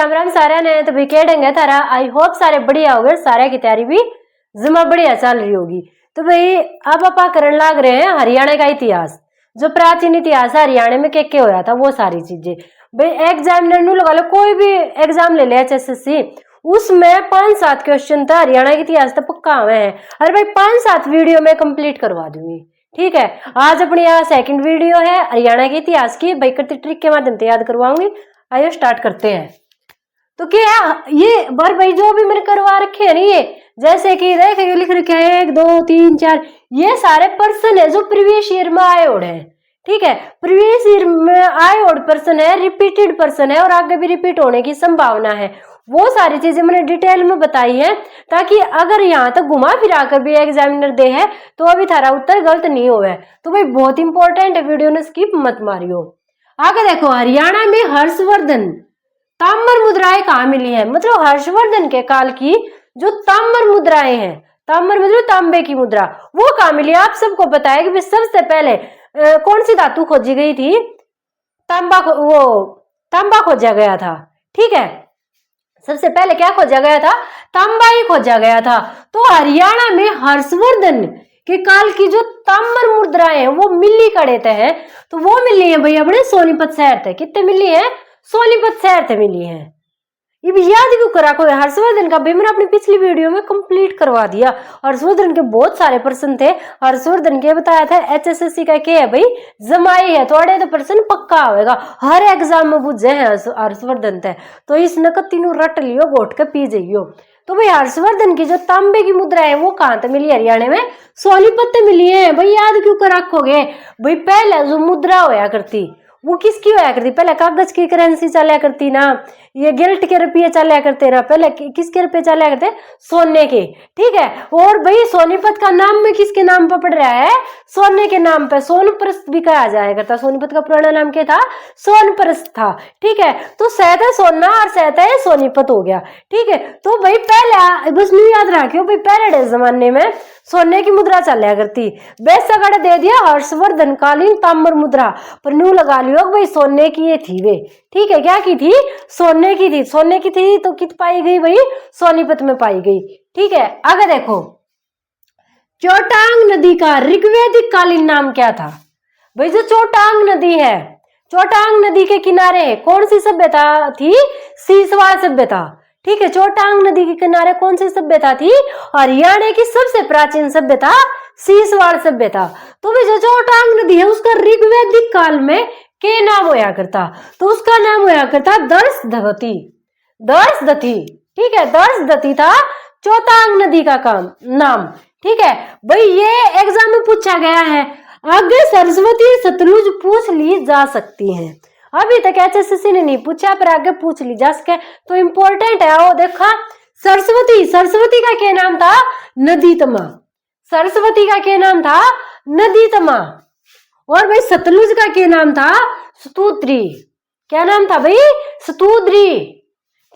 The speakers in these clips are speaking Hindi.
राम राम सारे ने। तो भाई कह देंगे थारा आई होप सारे बढ़िया हो गए, सारे की तैयारी भी जमा बढ़िया चल रही होगी। तो भाई अब आप करने लग रहे हैं हरियाणा का इतिहास, जो प्राचीन इतिहास है हरियाणा में क्या होया था वो सारी चीजें। भाई एग्जामिनर नु लगा लो, कोई भी एग्जाम ले ले HSSC, उसमें 5-7 क्वेश्चन था हरियाणा के इतिहास तो पक्का हुए हैं। अरे भाई 5-7 वीडियो में कंप्लीट करवा दूंगी, ठीक है। आज अपनी यहाँ सेकंड वीडियो है हरियाणा के इतिहास की, भाई करती ट्रिक के माध्यम से याद करवाऊंगी। आइए स्टार्ट करते हैं। तो क्या ये बार भाई जो भी मैंने करवा रखे हैं ना, ये जैसे कि देख लिख रखे हैं 1 2 3 4, ये सारे पर्सन है जो प्रीवियस ईयर में आए ओढ़ है, ठीक है। प्रीवियस ईयर में आए ओढ़ पर्सन है, रिपीटेड पर्सन है और आगे भी रिपीट होने की संभावना है। वो सारी चीजें मैंने डिटेल में बताई है, ताकि अगर यहाँ तक घुमा फिरा कर भी एग्जामिनर दे है तो अभी थारा उत्तर गलत नहीं हो। तो भाई बहुत इंपॉर्टेंट है, वीडियो ने स्किप मत मारियो। आगे देखो, हरियाणा में हर्षवर्धन ताम्र मुद्राएं कहाँ मिली है, मतलब हर्षवर्धन के काल की जो ताम्र मुद्राएं हैं, ताम्र मतलब तांबे की मुद्रा, वो कहाँ मिली। आप सबको पता है कि सबसे पहले कौन सी धातु खोजी गई थी, तांबा खोजा गया था, ठीक है। सबसे पहले क्या खोजा गया था, तांबा ही खोजा गया था। तो हरियाणा में हर्षवर्धन के काल की जो ताम्र मुद्राएं हैं वो मिली कड़े हैं, तो वो मिली है भैया अपने सोनीपत शहर थे। कितने मिली है, सोनीपत शहर थे मिली है। ये भी याद क्यों करा कोई हर्षवर्धन का, मैंने अपनी पिछली वीडियो में कंप्लीट करवा दिया। हर्षवर्धन के बहुत सारे प्रश्न थे, हर्षवर्धन के बताया था HSSC का क्या है भाई, जमाई है, थोड़े तो प्रश्न पक्का होगा, हर एग्जाम में बुझे हैं हर्षवर्धन थे। तो इस नकद तीनों रट लियो, घोट के पी जाइयो। तो भाई हर्षवर्धन की जो तांबे की मुद्रा है वो कहाँ तक मिली, हरियाणा में सोनीपत मिली है। भाई याद क्यों कर रखोगे, भाई पहले जो मुद्रा होया करती वो किसकी होया करती, पहले कागज की करेंसी चला करती ना, ये गिल्ट के रुपये चला करते ना, पहले किसके रुपये चला करते, सोने के, ठीक है। और भाई सोनीपत का नाम में किसके नाम पर पड़ रहा है, सोने के नाम पे सोनप्रस्थ भी कहा जाया करता। सोनीपत का पुराना नाम क्या था, सोनप्रस्थ था, ठीक है। तो सहत है सोना और सहत है सोनीपत हो गया, ठीक है। तो भाई पहले बस नहीं याद रखियो, भाई पहले जमाने में सोने की मुद्रा चला करती, बेसगड़ दे दिया हर्षवर्धन कालीन ताम्र मुद्रा, पर न्यू लगा लियो भाई सोने की ये थी वे, ठीक है। क्या की थी, सोने की थी, सोने की थी तो कित पाई गई भाई, सोनीपत में पाई गई, ठीक है। आगे देखो, चोटांग नदी का ऋग्वैदिक कालीन नाम क्या था। भाई जो चोटांग नदी है, चोटांग नदी के किनारे कौन सी सभ्यता थी, सीसवाड़ सभ्यता, ठीक है। चोटांग नदी के किनारे कौन सी सभ्यता थी, हरियाणा की सबसे प्राचीन सभ्यता सीसवाड़ सभ्यता। तो भाई जो चोटांग नदी है उसका ऋग्वैदिक काल में क्या नाम होया करता, तो उसका नाम होया करता दर्शदती, दर्शदती, ठीक है। दर्शदती था चोटांग नदी का नाम, ठीक है। भाई ये एग्जाम में पूछा गया है, आगे सरस्वती सतलुज पूछ ली जा सकती है। अभी तक HSSC ने नहीं पूछा, पर आगे पूछ ली जा सके तो इम्पोर्टेंट है। वो देखा, सरस्वती, सरस्वती का क्या नाम था, नदीतमा, सरस्वती का क्या नाम था, नदीतमा। और भाई सतलुज का क्या नाम था, सतुद्री, क्या नाम था भाई, सतुद्री,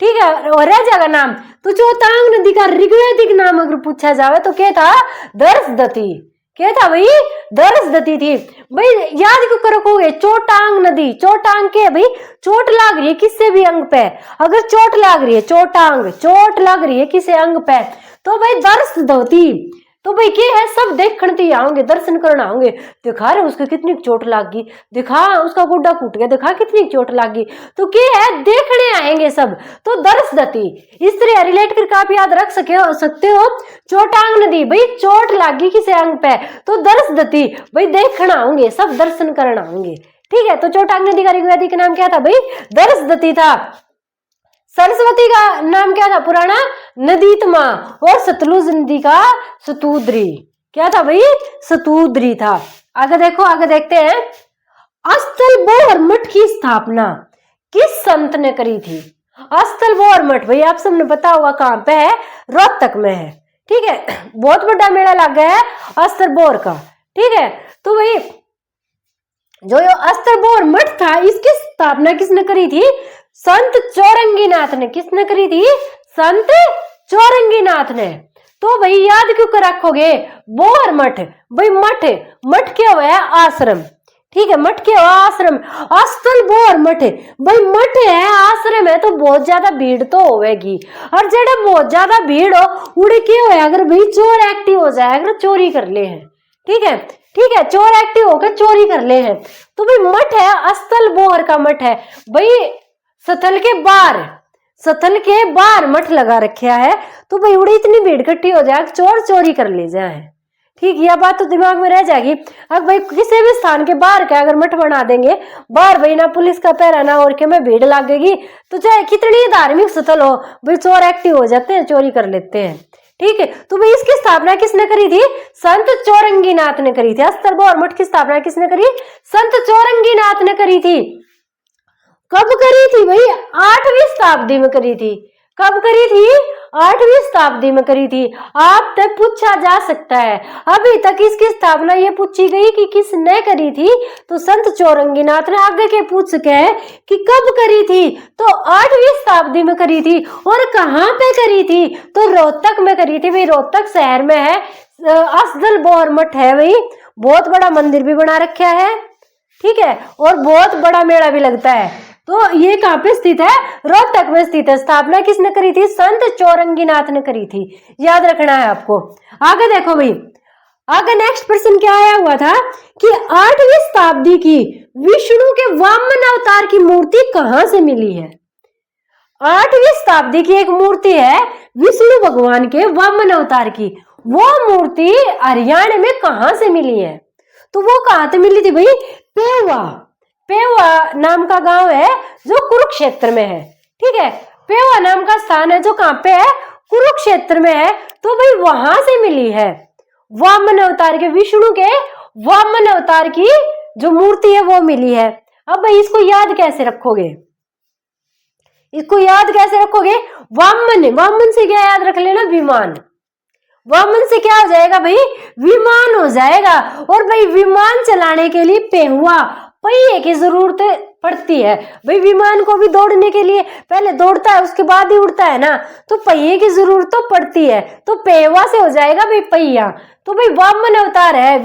ठीक है। और रह जाएगा नाम। तो चोटांग नदी का ऋग्वैदिक नाम अगर पूछा जावे तो क्या था, दर्शदती, क्या था भाई, दर्शदती थी। भाई याद क्यों रखोगे, चोटांग नदी, चोटांग के भाई चोट लाग रही है किससे भी अंग पे, अगर चोट लाग रही है चोटांग, चोट लग रही है किसे अंग पे, तो भाई दर्शदती। तो भाई क्या है, सब देखने आओगे, दर्शन करना आओगे, दिखा रहे उसको कितनी चोट लागी, दिखा उसका गोड्डा फूट गया, दिखा कितनी चोट लागी, तो क्या है देखने आएंगे सब। तो दर्शदती इस तरह रिलेट करके आप याद रख सकते हो। चोटांग नदी भाई चोट लागी किसे अंग पे, तो दर्शदती भाई देखना आओगे, सब दर्शन करना आओगे, ठीक है। तो चोटांग नदी का ऋग्वैदिक नाम क्या था भाई, दर्शदती था। सरस्वती का नाम क्या था पुराना, नदीतमा, और सतलुज नदी का सतुद्री, क्या था भाई, सतुद्री था। आगे देखो, आगे देखते हैं, अस्थलबोर मठ की स्थापना किस संत ने करी थी। अस्थलबोर मठ भाई आप सबने पता होगा कहाँ पे है, रोहतक में है, ठीक है। बहुत बड़ा मेला लग गया है अस्थलबोर का, ठीक है। तो भाई जो अस्थलबोर मठ था इसकी स्थापना किसने करी थी, संत चौरंगीनाथ ने। किसने करी थी, संत चौरंगीनाथ ने। तो भाई याद क्यों कर रखोगे, बोर मठ, भाई मठ, मठ क्या हुआ है, आश्रम, ठीक है, मठ के आश्रम, अस्थल बोर मठ है भाई, मठ है आश्रम है तो बहुत ज्यादा भीड़ तो होगी, और जेड़ा बहुत ज्यादा भीड़ हो उड़े क्या हो अगर भाई चोर एक्टिव हो जाए, अगर चोरी कर ले हैं, ठीक है, ठीक है, चोर एक्टिव होकर चोरी कर ले हैं, तो भाई मठ है अस्थल बोहर का मठ है भाई, स्थल के बाहर मठ लगा रखा है, तो भाई उड़े इतनी भीड़ इकट्ठी हो जाए चोर चोरी कर ले जाए, ठीक, यह बात तो दिमाग में रह जाएगी। अब भाई किसी भी स्थान के बाहर का अगर मठ बना देंगे, बाहर भाई ना पुलिस का पहरा ना और के में भीड़ लगेगी, तो चाहे कितनी धार्मिक स्थल हो भाई चोर एक्टिव हो जाते हैं, चोरी कर लेते हैं, ठीक है। तो भाई इसकी स्थापना किसने करी थी? संत चौरंगीनाथ ने करी थी। अस्थल बोहर मठ की स्थापना किसने करी? संत चौरंगीनाथ ने करी थी। कब करी थी भाई? 8वीं शताब्दी में करी थी। कब करी थी? 8वीं शताब्दी में करी थी। आप तक पूछा जा सकता है, अभी तक इसकी स्थापना ये पूछी गई कि किसने करी थी, तो संत चौरंगीनाथ ने। आगे के पूछ सके कि कब करी थी, तो 8वीं शताब्दी में करी थी। और कहाँ पे करी थी? तो रोहतक में करी थी भाई, रोहतक शहर में है अस्थल बोहर मठ है भाई, बहुत बड़ा मंदिर भी बना रखा है, ठीक है, और बहुत बड़ा मेला भी लगता है। तो ये कहाँ पे स्थित है? रोहतक में स्थित है। स्थापना किसने करी थी? संत चौरंगीनाथ ने करी थी, याद रखना है आपको। आगे देखो भाई, आगे नेक्स्ट प्रश्न क्या आया हुआ था कि 8वीं शताब्दी की विष्णु के वामन अवतार की मूर्ति कहाँ से मिली है? 8वीं शताब्दी की एक मूर्ति है विष्णु भगवान के वामन अवतार की, वो मूर्ति हरियाणा में कहाँ से मिली है? तो वो कहाँ से मिली थी भाई? पेवा नाम का गांव है जो कुरुक्षेत्र में है, ठीक है, पेवा नाम का स्थान है जो कहाँ पे है? कुरुक्षेत्र में है। तो भाई वहां से मिली है वामन अवतार के, विष्णु के वामन अवतार की जो मूर्ति है वो मिली है। अब भाई इसको याद कैसे रखोगे? इसको याद कैसे रखोगे? वामन से क्या याद रख लेना? विमान। वामन से क्या हो जाएगा भाई? विमान हो जाएगा। और भाई विमान चलाने के लिए पहिए की जरूरत पड़ती है भाई, विमान को भी दौड़ने के लिए पहले दौड़ता है उसके बाद ही उड़ता है ना, तो पहिए की जरूरत तो पड़ती है, तो पेवा से हो जाएगा भाई पहिया। तो भाई वामन अवतार है,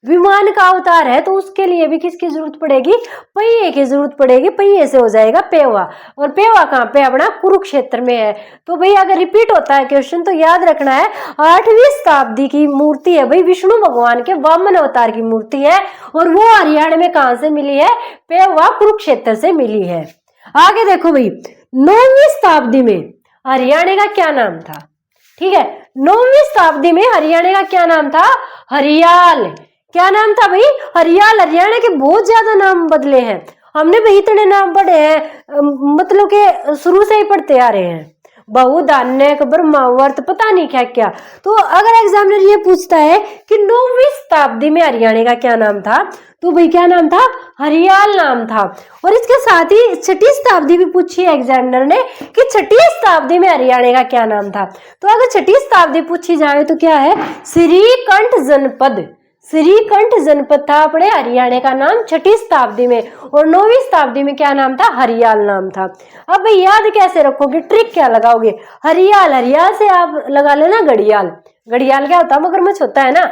विमान का अवतार है, तो उसके लिए भी किसकी जरूरत पड़ेगी? पहिए की जरूरत पड़ेगी, पहिए से हो जाएगा पेवा। और पेवा कहाँ पे? अपना कुरुक्षेत्र में है। तो भाई अगर रिपीट होता है क्वेश्चन तो याद रखना है, 8वीं शताब्दी की मूर्ति है भाई, विष्णु भगवान के वामन अवतार की मूर्ति है, और वो हरियाणा में कहाँ से मिली है? पेवा कुरुक्षेत्र से मिली है। आगे देखो भाई, 9वीं शताब्दी में हरियाणा का क्या नाम था? ठीक है, 9वीं शताब्दी में हरियाणा का क्या नाम था? हरियाल। क्या नाम था भाई? हरियाल। हरियाणा के बहुत ज्यादा नाम बदले हैं, हमने भाई इतने नाम पढ़े हैं, मतलब के शुरू से ही पढ़ते आ रहे हैं, बहुधान्यक, ब्रह्मावर्त, पता नहीं क्या क्या। तो अगर एग्जामिनर ये पूछता है कि 9वीं शताब्दी में हरियाणा का क्या नाम था, तो भाई क्या नाम था? हरियाल नाम था। और इसके साथ ही 6वीं शताब्दी भी पूछी है एग्जामिनर ने कि 6वीं शताब्दी में हरियाणा का क्या नाम था। तो अगर 6वीं शताब्दी पूछी जाए तो क्या है? श्रीकंठ जनपद। श्रीकंठ जनपद था अपने हरियाणा का नाम 6वीं शताब्दी में, और 9वीं शताब्दी में क्या नाम था? हरियाल नाम था। अब भाई याद कैसे रखोगे? ट्रिक क्या लगाओगे? हरियाल से आप लगा लेना घड़ियाल। घड़ियाल क्या होता है? मगरमच्छ होता है ना,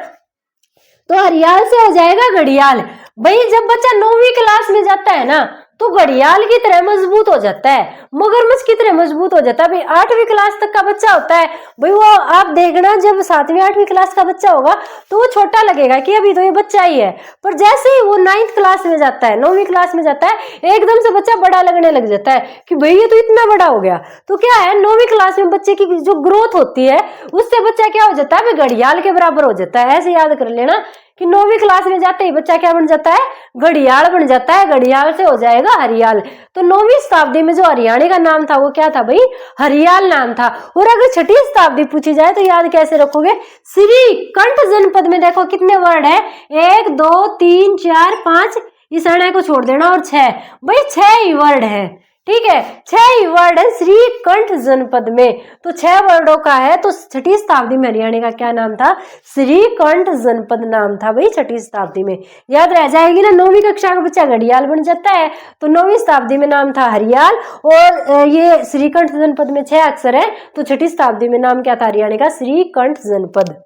तो हरियाल से हो जाएगा घड़ियाल। भाई जब बच्चा 9वीं क्लास में जाता है ना तो घड़ियाल की तरह मजबूत हो जाता है, मगरमच्छ की तरह मजबूत हो जाता है। भाई 8वीं क्लास तक का बच्चा होता है भाई, वो आप देखना जब 7वीं 8वीं क्लास का बच्चा होगा तो वो छोटा लगेगा कि अभी तो ये बच्चा ही है, पर जैसे ही वो 9th क्लास में जाता है, 9वीं क्लास में जाता है, एकदम से बच्चा बड़ा लगने लग जाता है कि भाई ये तो इतना बड़ा हो गया। तो क्या है, 9वीं क्लास में बच्चे की जो ग्रोथ होती है उससे बच्चा क्या हो जाता है? घड़ियाल के बराबर हो जाता है। ऐसे याद कर लेना कि 9वीं क्लास में जाते ही बच्चा क्या बन जाता है? घड़ियाल बन जाता है। घड़ियाल से हो जाएगा हरियाल। तो 9वीं शताब्दी में जो हरियाणा का नाम था वो क्या था भाई? हरियाल नाम था। और अगर 6वीं शताब्दी पूछी जाए तो याद कैसे रखोगे? श्रीकंठ जनपद में देखो कितने वर्ड है? 1 2 3 4 5, इस अणा को छोड़ देना, और 6, भाई 6 ही वर्ड है, ठीक है, 6 ही वर्ड है श्रीकंठ जनपद में। तो 6 वर्डों का है। तो 6वीं शताब्दी में हरियाणा का क्या नाम था? श्रीकंठ जनपद नाम था भाई 6वीं शताब्दी में। याद रह जाएगी ना, 9वीं कक्षा का बच्चा घड़ियाल बन जाता है, तो 9वीं शताब्दी में नाम था हरियाल, और ये श्रीकंठ जनपद में 6 अक्षर है, तो 6वीं शताब्दी में नाम क्या था हरियाणा का? श्रीकंठ जनपद।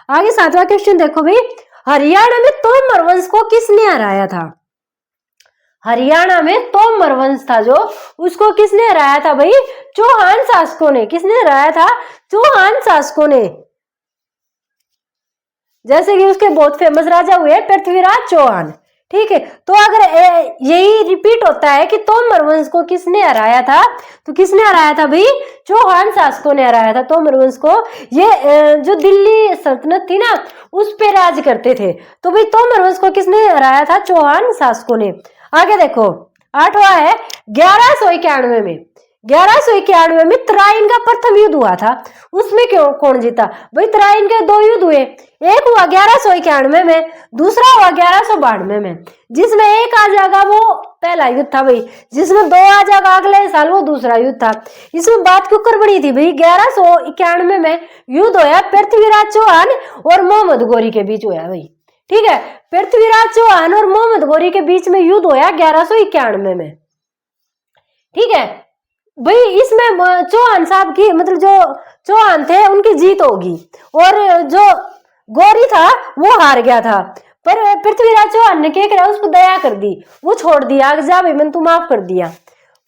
आगे 7वां क्वेश्चन देखो भाई, हरियाणा में तोमर वंश को किसने हराया था? हरियाणा में तोमर वंश था जो, उसको किसने हराया था भाई? चौहान शासकों ने। किसने हराया था? चौहान शासकों ने। जैसे कि उसके बहुत फेमस राजा हुए पृथ्वीराज चौहान। ठीक है, तो अगर यही रिपीट होता है कि तोमर वंश को किसने हराया था, तो किसने हराया था भाई? चौहान शासकों ने हराया था तोमर वंश को। ये जो दिल्ली सल्तनत थी ना, उस पे राज करते थे। तो भाई तोमर वंश को किसने हराया था? चौहान शासकों ने। आगे देखो, 8वां है 1191 में। 1191 में तराइन का प्रथम युद्ध हुआ था। उसमें कौन जीता? भाई तराइन के 2 युद्ध हुए। एक हुआ 1191 में, दूसरा हुआ 1192 में। जिसमें एक आ जाएगा वो पहला युद्ध था भाई, जिसमें 2 आ जाएगा अगले साल वो दूसरा युद्ध था। इसमें बात क्यों कर बड़ी थी भाई? 1191 में युद्ध होया पृथ्वीराज चौहान और मोहम्मद गोरी के बीच होया भाई। ठीक है, पृथ्वीराज चौहान और मोहम्मद गोरी के बीच में युद्ध होया 1191 में। ठीक है भाई, इसमें चौहान साहब की मतलब जो चौहान थे उनकी जीत होगी और जो गोरी था वो हार गया था। पर पृथ्वीराज चौहान ने क्या करा? उस पर दया कर दी, वो छोड़ दिया, जा भाई मैंने तू माफ कर दिया।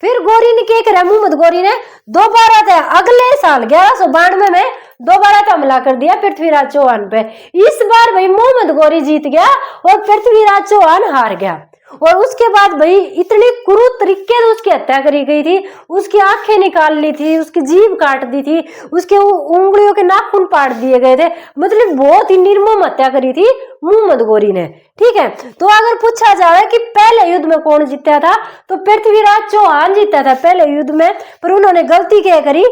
फिर गोरी ने क्या करा? मोहम्मद गोरी ने दोबारा अगले साल 1192 में दोबारा हमला कर दिया पृथ्वीराज चौहान पे। इस बार भाई मोहम्मद गोरी जीत गया और पृथ्वीराज चौहान हार गया। और उसके बाद भाई इतनी क्रूर तरीके से उसकी हत्या करी गई थी, उसकी आंखें निकाल ली थी, उसकी जीभ काट दी थी, उसके उंगलियों के नाखून पाड़ दिए गए थे। मतलब बहुत ही निर्मम हत्या करी थी मोहम्मद गोरी ने। ठीक है, तो अगर पूछा जाए कि पहले युद्ध में कौन जीता था, तो पृथ्वीराज चौहान जीता था पहले युद्ध में। पर उन्होंने गलती क्या करी?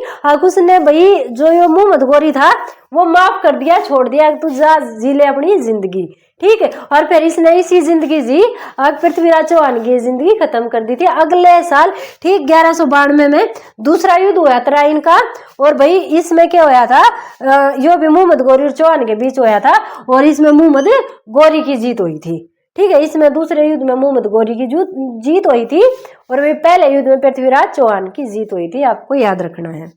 उसने भाई जो ये मोहम्मद गोरी था वो माफ कर दिया, छोड़ दिया, तू जा जी ले अपनी जिंदगी। ठीक है, और फिर इसने इसी जिंदगी जी पृथ्वीराज चौहान की जिंदगी खत्म कर दी थी अगले साल। ठीक, 1192 में दूसरा युद्ध हुआ तराइन का। और भाई इसमें क्या होया था? यो भी मोहम्मद गोरी और चौहान के बीच होया था और इसमें मोहम्मद गोरी की जीत हुई थी। ठीक है, इसमें दूसरे युद्ध में मोहम्मद गोरी की जीत हुई थी और वे पहले युद्ध में पृथ्वीराज चौहान की जीत हुई थी। आपको याद रखना है।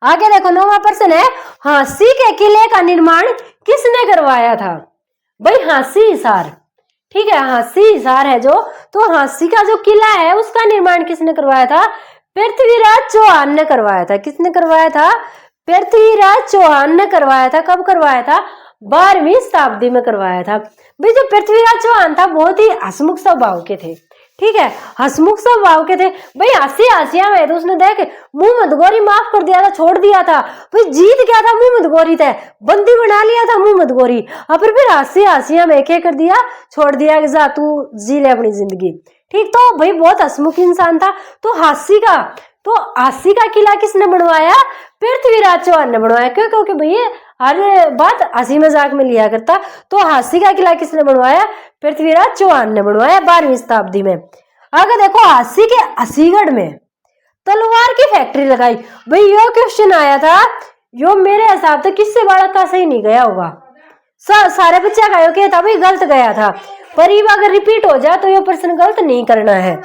आगे देखो, 9वां प्रश्न है, हांसी के किले का निर्माण किसने करवाया था? भाई हांसी हिसार। ठीक है, हांसी हिसार है जो, तो हांसी का जो किला है उसका निर्माण किसने करवाया था? पृथ्वीराज चौहान ने करवाया था। किसने करवाया था? पृथ्वीराज चौहान ने करवाया था। कब करवाया था? 12वीं शताब्दी में करवाया था। भाई जो पृथ्वीराज चौहान था बहुत ही हंसमुख स्वभाव के थे। ठीक है, हंसमुख स्वभाव के थे भाई। हंसी हंसिया में तो उसने देख मोहम्मद गोरी माफ कर दिया था, छोड़ दिया था भाई। जीत गया था मोहम्मद गोरी थे, बंदी बना लिया था मोहम्मद गोरी। फिर हंसी हंसिया में क्या कर दिया? छोड़ दिया कि जा तू जी ले अपनी जिंदगी। ठीक, तो भाई बहुत हंसमुख इंसान था। तो हांसी का किला किसने बनवाया? पृथ्वीराज चौहान ने बनवाया। क्यों? क्योंकि भैया हर बात हंसी मजाक में लिया करता। तो हांसी का किला किसने बनवाया? पृथ्वीराज चौहान ने बनवाया 12वीं शताब्दी में। आगे देखो, हांसी के हसीगढ़ में तलवार की फैक्ट्री लगाई। भाई यो क्वेश्चन आया था, यो मेरे हिसाब से किससे बालक का सही नहीं गया होगा। सारे बच्चा का यो क्या था भाई? गलत गया था। पर ये अगर रिपीट हो जाए तो ये प्रश्न गलत नहीं करना है।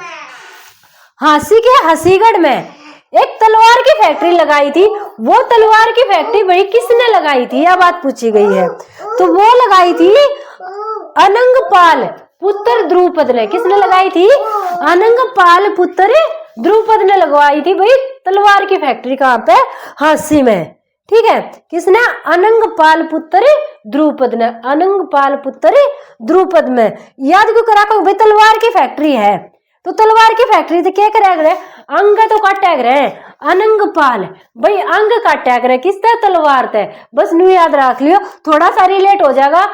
हांसी के हसीगढ़ में एक तलवार की फैक्ट्री लगाई थी। वो तलवार की फैक्ट्री भाई किसने लगाई थी? यह बात पूछी गई है। तो वो लगाई थी अनंगपाल पुत्र द्रुपद ने। किसने लगाई थी? अनंगपाल पुत्र द्रुपद ने लगवाई थी भाई तलवार की फैक्ट्री। कहाँ पे? हांसी में। ठीक है, किसने? अनंगपाल पुत्र द्रुपद ने। अनंगपाल पुत्र द्रुपद में। याद क्यों करा को भाई? तलवार की फैक्ट्री है तो तलवार की फैक्ट्री तो क्या करे? अंग तो काटा करे। अनंगपाल भाई अंग काटा करे किससे? तलवार थे। बस न्यू याद रख लियो, थोड़ा सा रिलेट हो जाएगा।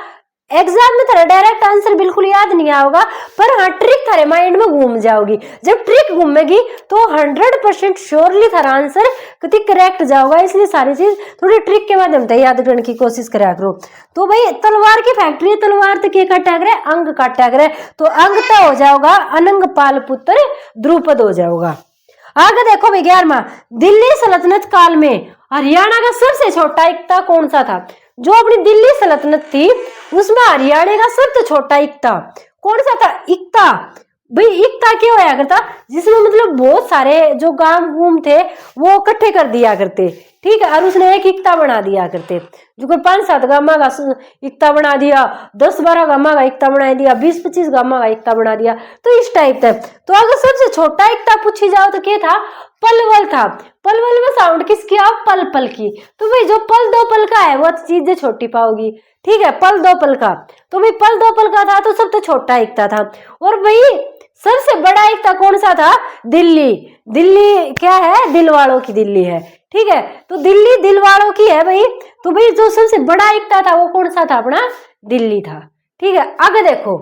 एग्जाम में थारा डायरेक्ट आंसर बिल्कुल याद नहीं आओगा, पर हाँ ट्रिक थारे माइंड में घूम जाओगी। जब ट्रिक घूमेगी तो 100% श्योरली थारा आंसर कभी करेक्ट जाओगा। इसलिए सारी चीज थोड़ी ट्रिक के माध्यम से याद करने की कोशिश करा करो। तो भाई तलवार की फैक्ट्री, तलवार तो क्या काटा करे? अंग काटा करे। तो अंग तो हो जाओगा अनंगपाल पुत्र द्रुपद हो जाओगा। आगे देखो भाई 11वां, दिल्ली सल्तनत काल में हरियाणा का सबसे छोटा इक्ता कौन सा था? जो अपनी दिल्ली सल्तनत थी उसमें हरियाणा का सबसे छोटा इक्ता कौन सा था? इक्ता भाई एकता क्या होया करता, जिसमें मतलब बहुत सारे जो गांव गुम थे वो इकट्ठे कर दिया करते, ठीक है, और उसने एक एकता बना दिया करते, जो कोई 5-7 गामा का एकता बना दिया, 10-12 गामा का एकता बना दिया, 20-25 गामा का एकता बना दिया, तो इस टाइप का। तो अगर सबसे छोटा एकता पूछी जाओ तो क्या था, पलवल था। पलवल में साउंड किसकी, आप पल पल की। तो भाई जो पल 2 पल का है वो चीजें छोटी पाओगी, ठीक है, पल 2 पल का। तो भाई पल 2 पल का था तो सबसे छोटा एकता था। और भाई सबसे बड़ा एकता कौन सा था, दिल्ली। दिल्ली क्या है, दिल वालों की दिल्ली है, ठीक है, तो दिल्ली दिल वालों की है भाई। तो भाई जो सबसे बड़ा एकता था वो कौन सा था, अपना दिल्ली था, ठीक है। आगे देखो,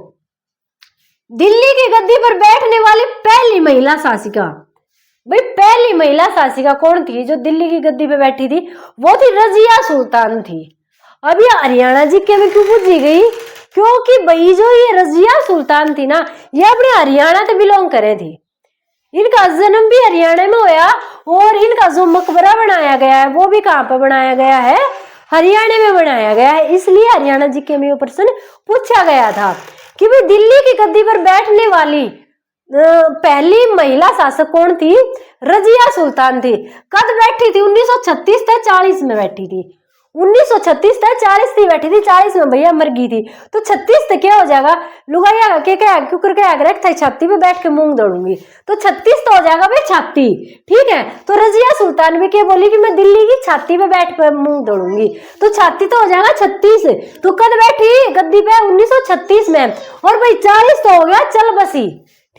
दिल्ली की गद्दी पर बैठने वाली पहली महिला शासिका। भाई पहली महिला शासिका कौन थी जो दिल्ली की गद्दी पे बैठी थी, वो थी रजिया सुल्तान थी। अब ये हरियाणा जी के में क्यों पूछी गई, क्योंकि भाई जो ये रजिया सुल्तान थी ना, ये अपने हरियाणा से बिलोंग करे थी। इनका जन्म भी हरियाणा में होया, और इनका जो मकबरा बनाया गया है वो भी कहाँ पर बनाया गया है, हरियाणा में बनाया गया है। इसलिए हरियाणा जी के में प्रश्न पूछा गया था कि भाई दिल्ली की गद्दी पर बैठने वाली पहली महिला शासक कौन थी, रजिया सुल्तान थी। कब बैठी थी, 1936 से 40 में बैठी थी। 1936 से 40 थी बैठी थी, 40 में भैया मर गई थी। तो 36 से क्या हो जाएगा, लुगाया के क्या क्यों करके आगरख था, छाती पे बैठ के मूंग दौड़ूंगी, तो 36 तो हो जाएगा भाई छाती, ठीक है। तो रजिया सुल्तान भी क्या बोली कि मैं दिल्ली की छाती पे बैठ कर मूंग दौड़ूंगी, तो छाती तो हो जाएगा 36। तो कब बैठी गद्दी पे, 1936 में। और भाई 40 तो हो गया चल बसी,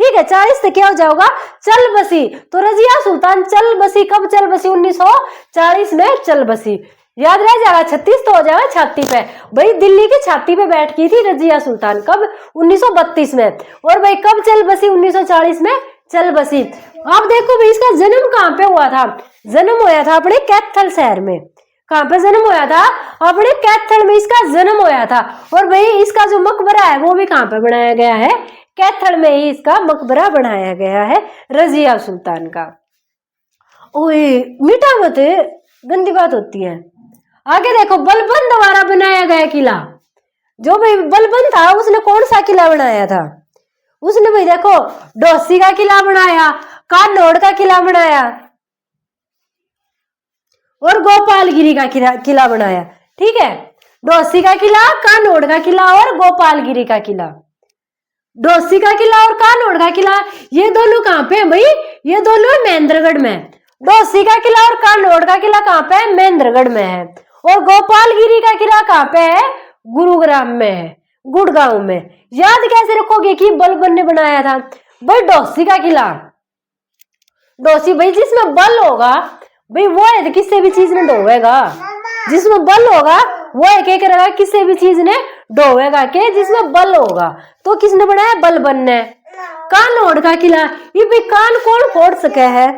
ठीक है, 40 से क्या हो जाएगा, चल बसी। तो रजिया सुल्तान चल बसी, कब चल बसी, 1940 में चल बसी। याद रह जाएगा, 36 तो हो जाएगा छाती पे। भाई दिल्ली की छाती पे बैठ की थी रजिया सुल्तान, कब, 1932 में। और भाई कब चल बसी, 1940 में चल बसी। अब देखो भाई इसका जन्म कहाँ पे हुआ था, जन्म होया था अपने कैथल शहर में। कहाँ पे जन्म होया था, अपने कैथल में इसका जन्म होया था। और भाई इसका जो मकबरा है वो भी कहाँ पे बनाया गया है, कैथल में ही इसका मकबरा बनाया गया है रजिया सुल्तान का। ओए मीठा मत, गंदी बात होती है। आगे देखो, बलबन द्वारा बनाया गया किला। जो भाई बलबन था उसने कौन सा किला बनाया था, उसने भाई देखो डोसी का किला बनाया, कानोड़ का किला बनाया, और गोपालगिरी का किला बनाया, ठीक है। डोसी का किला, कानोड़ का किला और गोपालगिरी का किला। डोसी का किला और कानोड़ का किला ये दोनों कहाँ पे है भाई, ये दोनों महेंद्रगढ़ में। डोसी का किला और कानोड़ का किला कहाँ पे है, महेंद्रगढ़ में है। और गोपालगिरी का किला कहाँ पे है, गुरुग्राम में है, गुड़गांव में। याद कैसे रखोगे कि बलबन ने बनाया था भाई डोसी का किला। डोसी भाई जिसमें बल होगा भाई वो है तो किसी भी चीज ने डोवेगा, जिसमें बल होगा वो है क्या करेगा, किसी भी चीज ने डोवेगा के, जिसमें बल होगा। तो किसने बनाया, बलबन ने। कानोड़ का किला, ये भी कान कौन फोड़ सके है,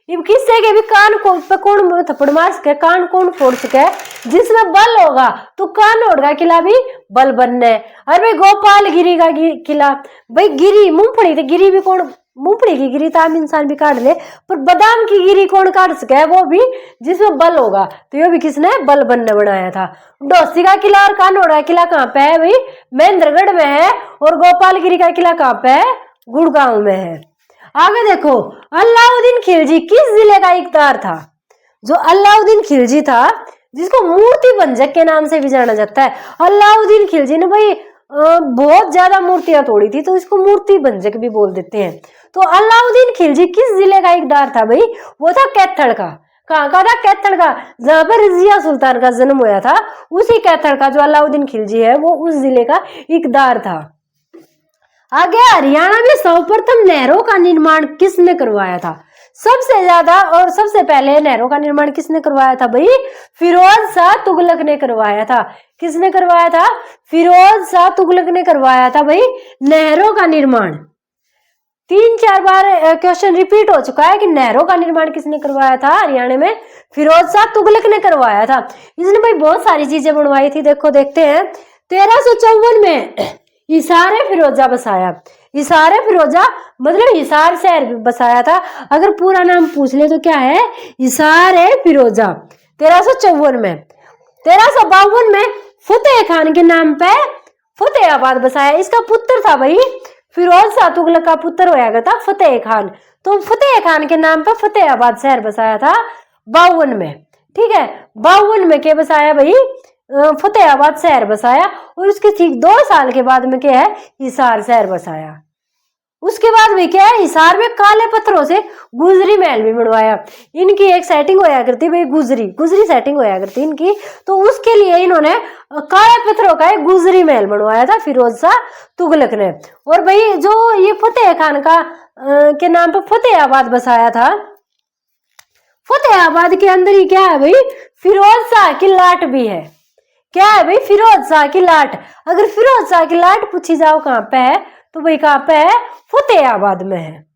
ये किससे के भी कान पे कौन थप्पड़ मार सके, कान कौन फोड़ सके, जिसमें बल होगा। तो कानोड़ का किला भी बलबन ने। अरे भाई गोपालगिरी का किला, भाई गिरी मूंगफली थी, गिरी भी कौन, मूंगफली की गिरी तो आम इंसान भी काट ले, पर बादाम की गिरी कौन काट सके, वो भी जिसमें बल होगा। तो ये भी किसने, बलबन ने बनाया था। डोसी का किला और कानोड़ का किला कहाँ पे है भाई, महेंद्रगढ़ में है। और गोपालगिरी का किला कहाँ पे है, गुड़गांव में है। आगे देखो, अलाउद्दीन खिलजी किस जिले का इकदार था। जो अलाउद्दीन खिलजी था, जिसको मूर्ति भंजक के नाम से भी जाना जाता है, अलाउद्दीन खिलजी ने भाई बहुत ज्यादा मूर्तियां तोड़ी थी, तो इसको मूर्ति भंजक भी बोल देते हैं। तो अलाउद्दीन खिलजी किस जिले का इकदार था भाई, वो था कैथल का। कहाँ का था, कैथल का, जहां पर रजिया सुल्तान का जन्म हुआ था, उसी कैथल का जो अलाउद्दीन खिलजी है वो उस जिले का इकदार था। आगे, हरियाणा में सर्वप्रथम नहरों का निर्माण किसने करवाया था। सबसे ज्यादा और सबसे पहले नहरों का निर्माण किसने करवाया था भाई, फिरोज शाह तुगलक ने करवाया था। किसने करवाया था, फिरोज शाह तुगलक ने करवाया था भाई नहरों का निर्माण। 3-4 बार क्वेश्चन रिपीट हो चुका है कि नहरों का निर्माण किसने करवाया था, हरियाणा में फिरोज शाह तुगलक ने करवाया था। इसने भाई बहुत सारी चीजें बनवाई थी, देखो देखते हैं। 1354 में हिसार फिरोजा बसाया। हिसार फिरोजा मतलब हिसार शहर बसाया था। अगर पूरा नाम पूछ ले तो क्या है, हिसार फिरोजा। 1354 में। 1352 में फतेह खान के नाम पे फतेहाबाद बसाया। इसका पुत्र था भाई फिरोज शाह तुगलक का पुत्र होया करता फतेह खान। तो फतेह खान के नाम पर फतेहाबाद शहर बसाया था 52 में। ठीक है, 52 में क्या बसाया भाई, फतेहाबाद शहर बसाया। और उसके ठीक 2 साल के बाद में क्या है, हिसार शहर बसाया। उसके बाद में क्या है, हिसार में काले पत्थरों से गुजरी महल भी बनवाया। इनकी एक सेटिंग होया करती भाई, गुजरी सेटिंग होया करती इनकी। तो उसके लिए इन्होंने काले पत्थरों का एक गुजरी महल बनवाया था फिरोज शाह तुगलक ने। और भाई जो ये फतेह खान का के नाम पर फतेहाबाद बसाया था, फतेहाबाद के अंदर ही क्या है भाई, फिरोज शाह की लाट भी है। क्या है भाई, फिरोज शाह की लाट। अगर फिरोज शाह की लाट पूछी जाओ कहां पे है, तो भाई कहां पे है, फतेहाबाद में है।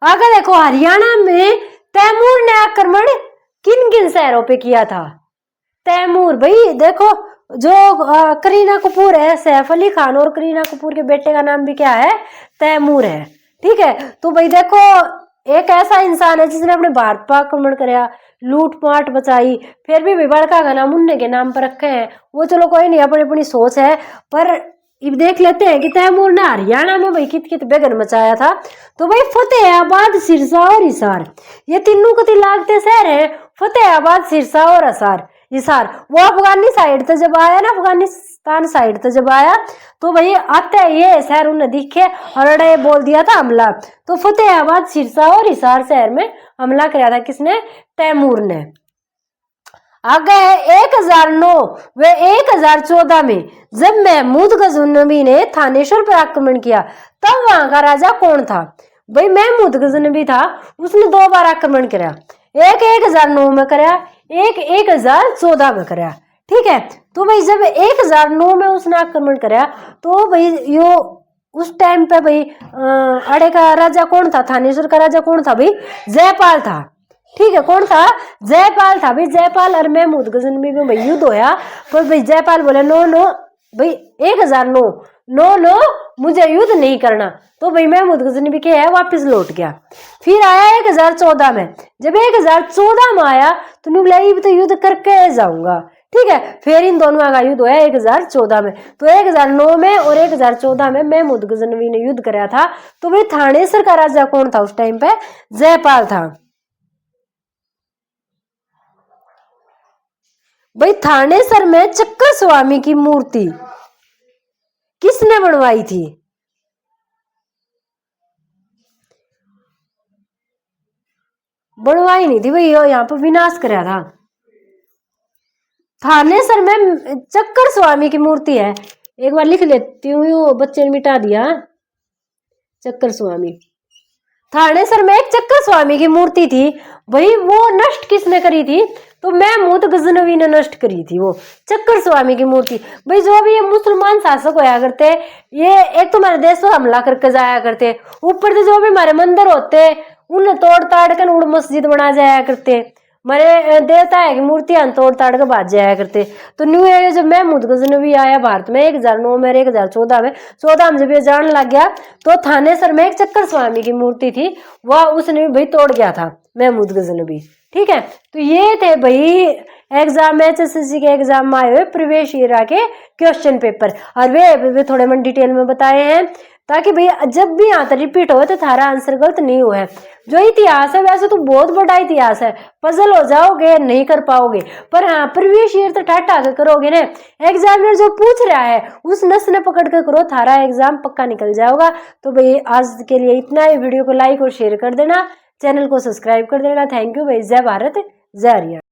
अगर देखो हरियाणा में तैमूर ने आक्रमण किन किन शहरों पे किया था, तैमूर भाई देखो जो करीना कपूर है, सैफ अली खान और करीना कपूर के बेटे का नाम भी क्या है, तैमूर है। ठीक है, तो भाई देखो एक ऐसा इंसान है जिसने अपने भारत पर आक्रमण कराया, लूट पाट बचाई, फिर भी बड़का का नाम मुन्ने के नाम पर रखे हैं। वो चलो कोई नहीं, अपनी अपनी सोच है। पर अब देख लेते हैं कि तैमूर ने हरियाणा में भाई कित कित बेगन मचाया था। तो भाई फतेहाबाद, सिरसा और हिसार, ये तीनों कति लागते शहर है, फतेहाबाद, सिरसा और हिसार। वो अफगानी साइड से जब आया ना, अफगानिस्तान साइड से जब आया, तो भाई आते ये शहर उन्हें दिखे और अड़े बोल दिया था हमला। तो फतेहाबाद, सिरसा और हिसार शहर में हमला कराया था किसने, तैमूर ने। आगे है 1009 व 1014 में जब महमूद गजनवी ने थानेश्वर पर आक्रमण किया, तब वहां का राजा कौन था, भाई महमूद गजनवी था। उसने 2 बार आक्रमण कराया, एक 1009 में कराया, एक 1014 में कराया। ठीक है, तो भाई जब 1009 में उसने आक्रमण कराया, तो भाई यो उस टाइम पे भाई अड़े का राजा कौन था, थानेश्वर का राजा कौन था भाई, जयपाल था। ठीक है, कौन था, जयपाल था भाई। जयपाल और महमूद गजनवी में भाई युद्ध होया, पर भाई जयपाल बोले नो नो भाई 1009 नो मुझे युद्ध नहीं करना। तो भाई महमूद गजनवी क्या है, वापस लौट गया। फिर आया 1014 में, जब 1014 में आया तो बोला ये तो युद्ध करके जाऊंगा। ठीक है, फिर इन दोनों का युद्ध हुआ 1014 में। तो 1009 में और 1014 में महमूद गजनवी ने युद्ध कराया था। तो भाई थानेसर का राजा कौन था उस टाइम पे, जयपाल था। भाई थानेसर में चक्कर स्वामी की मूर्ति किसने बनवाई थी, बनवाई नहीं थी भाई, यहाँ पर विनाश कराया था। थानेसर में चक्कर स्वामी की मूर्ति है, एक बार लिख लेती हूँ, बच्चे ने मिटा दिया। चक्कर स्वामी, थानेसर में एक चक्कर स्वामी की मूर्ति थी भाई। वो नष्ट किसने करी थी, तो महमूद गजनवी ने नष्ट करी थी वो चक्कर स्वामी की मूर्ति। भाई जो भी ये मुसलमान शासक होया करते, ये एक तो हमारे देश पर हमला करके जाया करते, ऊपर से जो भी हमारे मंदिर होते उन्हें तोड़ ताड़ कर उड़ मस्जिद बना जाया करते, हमारे देवता है की मूर्तियां तोड़ ताड़ के भाज जाया करते। तो न्यू ईयर जब महमूद गजनवी आया भारत में 1009 में 1014 में, 14 में जब ये जान लग गया, तो थानेसर में एक चक्कर स्वामी की मूर्ति थी, वह उसने भाई तोड़ गया था महमूद गजनवी। ठीक है, तो ये थे भाई एग्जाम में, HSSC के एग्जाम में आए हुए प्रवेश ईरा के क्वेश्चन पेपर, और वे थोड़े मैं डिटेल में बताए हैं, ताकि भाई जब भी यहाँ तक रिपीट हो तो थारा आंसर गलत नहीं हुआ है। जो इतिहास है वैसे तो बहुत बड़ा इतिहास है, पजल हो जाओगे नहीं कर पाओगे, पर हाँ प्रीवियस ईयर तो टाटा के करोगे ना, एग्जामिनर जो पूछ रहा है उस नस ने पकड़ कर करो, थारा एग्जाम पक्का निकल जाओगा। तो भाई आज के लिए इतना ही, वीडियो को लाइक और शेयर कर देना, चैनल को सब्सक्राइब कर देना। थैंक यू भाई, जय भारत जय हरियाणा।